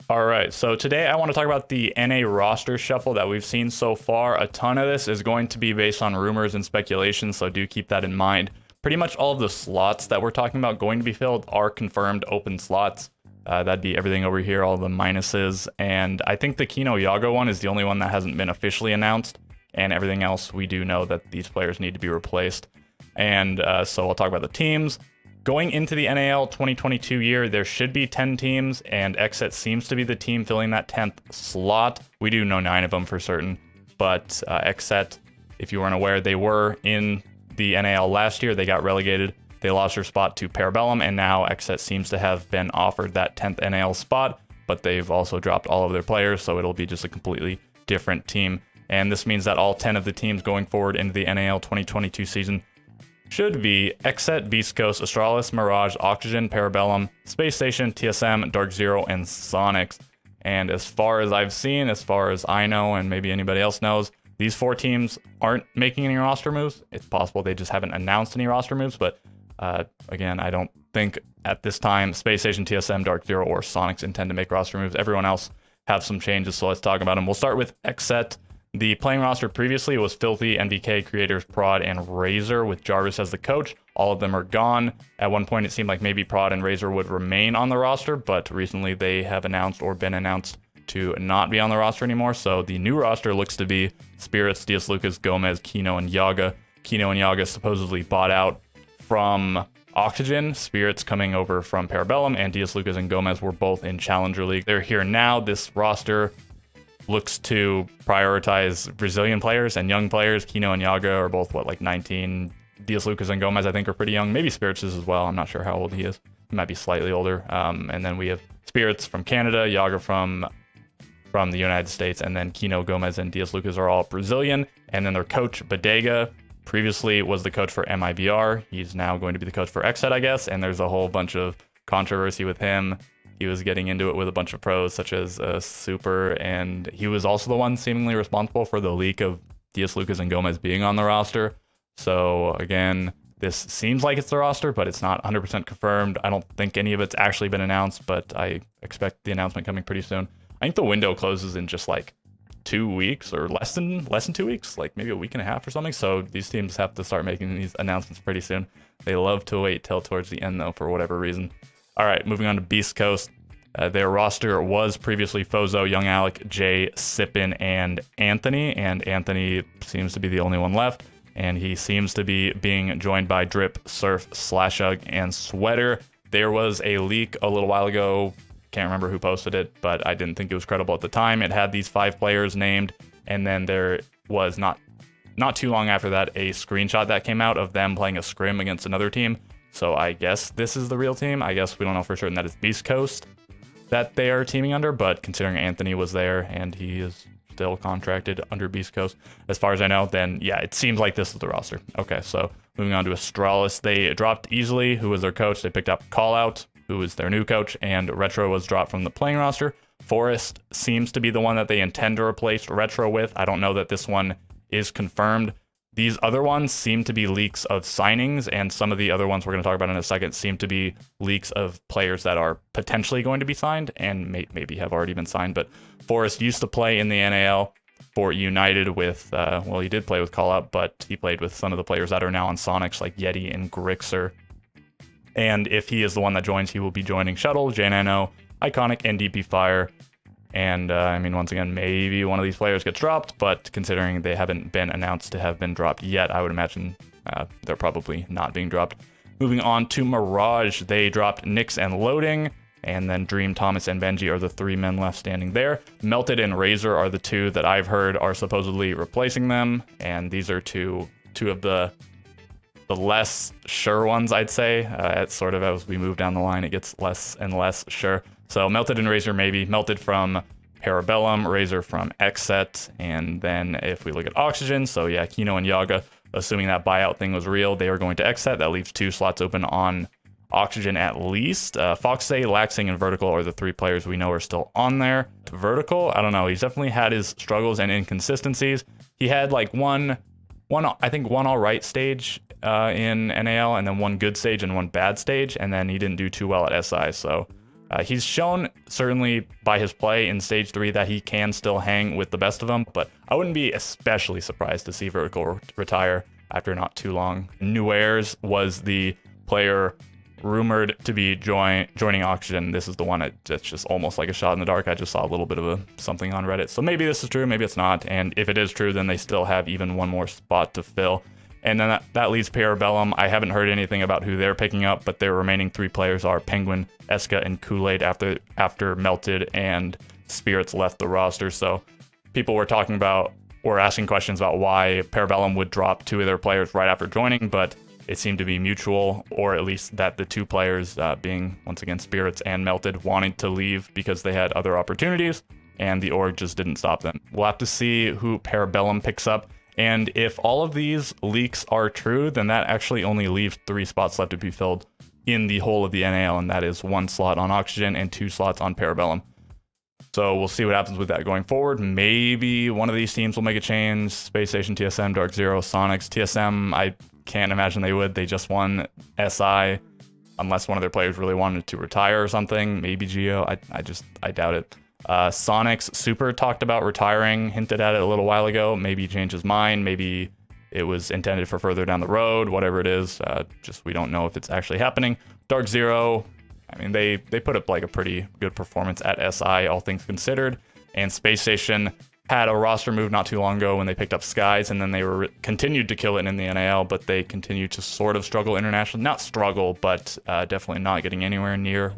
All right, so today I want to talk about the NA roster shuffle that we've seen so far. A ton of this is going to be based on rumors and speculation, so do keep that in mind. Pretty much all of the slots that we're talking about going to be filled are confirmed open slots. That'd be everything over here, all the minuses. And I think the Kino Yago one is the only one that hasn't been officially announced. And everything else, we do know that these players need to be replaced. And so I'll talk about the teams. Going into the NAL 2022 year, there should be 10 teams, and XSET seems to be the team filling that 10th slot. We do know 9 of them for certain, but XSET, if you weren't aware, they were in the NAL last year. They got relegated. They lost their spot to Parabellum, and now XSET seems to have been offered that 10th NAL spot, but they've also dropped all of their players, so it'll be just a completely different team. And this means that all 10 of the teams going forward into the NAL 2022 season should be XSET, Beast Coast, Astralis, Mirage, Oxygen, Parabellum, Space Station, TSM, Dark Zero, and Sonics. And as far as I've seen, as far as I know, and maybe anybody else knows, these 4 teams aren't making any roster moves. It's possible they just haven't announced any roster moves, but again, I don't think at this time Space Station, TSM, Dark Zero, or Sonics intend to make roster moves. Everyone else have some changes, so let's talk about them. We'll start with XSET. The playing roster previously was Filthy, MVK, Creators, Prod, and Razor with Jarvis as the coach. All of them are gone. At one point, it seemed like maybe Prod and Razor would remain on the roster, but recently they have announced or been announced to not be on the roster anymore. So the new roster looks to be Spirits, Diaz Lucas, Gomez, Kino, and Yaga. Kino and Yaga supposedly bought out from Oxygen. Spirits coming over from Parabellum, and Diaz Lucas and Gomez were both in Challenger League. They're here now. This roster looks to prioritize Brazilian players and young players. Kino and Yaga are both, like 19. Diaz Lucas and Gomez, I think, are pretty young. Maybe Spirits is as well. I'm not sure how old he is. He might be slightly older. And then we have Spirits from Canada, Yaga from the United States, and then Kino, Gomez, and Diaz Lucas are all Brazilian. And then their coach, Bodega, previously was the coach for MIBR. He's now going to be the coach for XSET, I guess. And there's a whole bunch of controversy with him. He was getting into it with a bunch of pros such as Super, and he was also the one seemingly responsible for the leak of Diaz Lucas and Gomez being on the roster. So again, this seems like it's the roster, but it's not 100% confirmed. I don't think any of it's actually been announced, but I expect the announcement coming pretty soon. I think the window closes in just like 2 weeks or less than 2 weeks, like maybe a week and a half or something. So these teams have to start making these announcements pretty soon. They love to wait till towards the end though, for whatever reason. All right, moving on to Beast Coast. Their roster was previously Fozo, Young Alec, Jay, Sippin, and Anthony seems to be the only one left, and he seems to be being joined by Drip, Surf, Slashug, and Sweater. There was a leak a little while ago, can't remember who posted it, but I didn't think it was credible at the time. It had these 5 players named, and then there was not too long after that a screenshot that came out of them playing a scrim against another team. So I guess this is the real team. I guess we don't know for certain that it's Beast Coast that they are teaming under, but considering Anthony was there and he is still contracted under Beast Coast, as far as I know, then yeah, it seems like this is the roster. Okay, so moving on to Astralis. They dropped Easily, who was their coach. They picked up Callout, who is their new coach, and Retro was dropped from the playing roster. Forest seems to be the one that they intend to replace Retro with. I don't know that this one is confirmed. These other ones seem to be leaks of signings, and some of the other ones we're going to talk about in a second seem to be leaks of players that are potentially going to be signed and maybe have already been signed. But Forrest used to play in the NAL for United with, he did play with Callout, but he played with some of the players that are now on Sonics like Yeti and Grixer. And if he is the one that joins, he will be joining Shuttle, J9O, Iconic, and DP Fire. And once again, maybe one of these players gets dropped, but considering they haven't been announced to have been dropped yet, I would imagine they're probably not being dropped. Moving on to Mirage, they dropped Nyx and Loading, and then Dream, Thomas, and Benji are the 3 men left standing there. Melted and Razor are the 2 that I've heard are supposedly replacing them, and these are two of the less sure ones, I'd say. It's sort of as we move down the line, it gets less and less sure. So Melted and Razor maybe. Melted from Parabellum, Razor from XSET, and then if we look at Oxygen, so yeah, Kino and Yaga, assuming that buyout thing was real, they are going to XSET. That leaves 2 slots open on Oxygen at least. Foxay, Laxing, and Vertical are the 3 players we know are still on there. Vertical, I don't know. He's definitely had his struggles and inconsistencies. He had like one all right stage in NAL, and then 1 good stage and 1 bad stage, and then he didn't do too well at SI. So He's shown, certainly by his play in Stage 3, that he can still hang with the best of them, but I wouldn't be especially surprised to see Vertical retire after not too long. Nuairs was the player rumored to be joining Oxygen. This is the one that's just almost like a shot in the dark. I just saw a little bit of something on Reddit. So maybe this is true, maybe it's not. And if it is true, then they still have even one more spot to fill. And then that leaves Parabellum. I haven't heard anything about who they're picking up, but their remaining 3 players are Penguin, Eska, and Kool-Aid after Melted and Spirits left the roster. So people were asking questions about why Parabellum would drop 2 of their players right after joining, but it seemed to be mutual, or at least that the 2 players, being once again Spirits and Melted, wanted to leave because they had other opportunities, and the org just didn't stop them. We'll have to see who Parabellum picks up. And if all of these leaks are true, then that actually only leaves 3 spots left to be filled in the whole of the NAL, and that is 1 slot on Oxygen and 2 slots on Parabellum. So we'll see what happens with that going forward. Maybe one of these teams will make a change. Space Station, TSM, Dark Zero, Sonics. TSM, I can't imagine they would. They just won SI, unless one of their players really wanted to retire or something. Maybe Geo. I doubt it. Sonics Super talked about retiring, hinted at it a little while ago. Maybe he changed his mind. Maybe it was intended for further down the road, whatever it is. Just we don't know if it's actually happening. Dark Zero, I mean, they put up like a pretty good performance at SI, all things considered. And Space Station had a roster move not too long ago when they picked up Skies, and then they continued to kill it in the NAL, but they continued to sort of struggle internationally. Not struggle, but definitely not getting anywhere near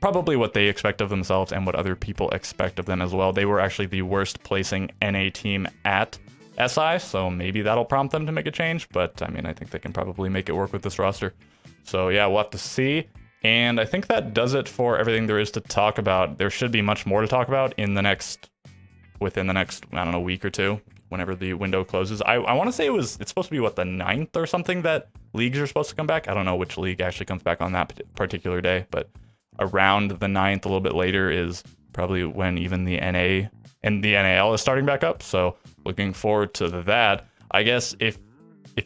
probably what they expect of themselves and what other people expect of them as well. They were actually the worst placing NA team at SI, so maybe that'll prompt them to make a change, but I mean, I think they can probably make it work with this roster. So yeah, we'll have to see. And I think that does it for everything there is to talk about. There should be much more to talk about within the next, I don't know, week or 2, whenever the window closes. I want to say it's supposed to be, the 9th or something that leagues are supposed to come back. I don't know which league actually comes back on that particular day, but around the 9th, a little bit later, is probably when even the NA and the NAL is starting back up. So looking forward to that. I guess if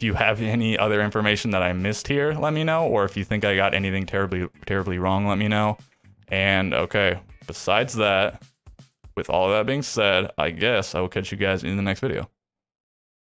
you have any other information that I missed here, let me know. Or if you think I got anything terribly wrong, let me know. And okay, besides that, with all of that being said, I guess I will catch you guys in the next video.